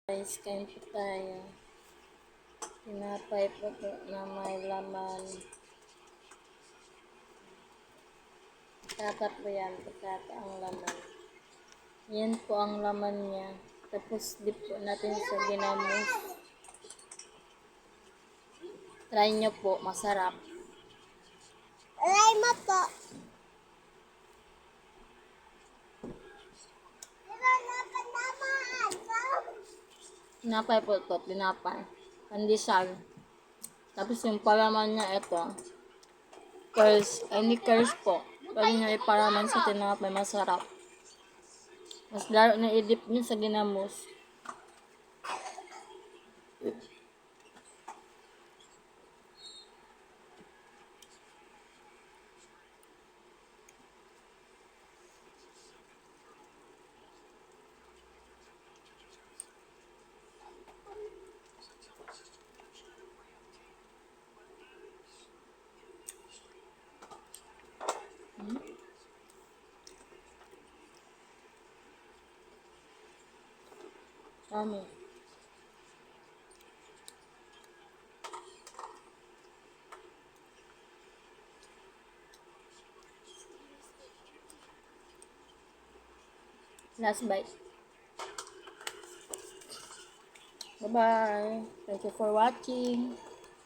Guys, kain po tayo. Tinapay po to na may laman. Patata po yan. Patata ang laman. Yan po ang laman niya. Tapos dip po natin sa ginamos. Try nyo po. Masarap. Try mo po. Tinapay po to. Tinapay. Pandesal. Tapos yung palaman niya ito. Curls. Hindi curls po. Pwede nyo iparaman sa tinapay. Masarap. Mas lalo na idip nyo sa ginamos. Dami. Last bite. Bye-bye. Thank you for watching.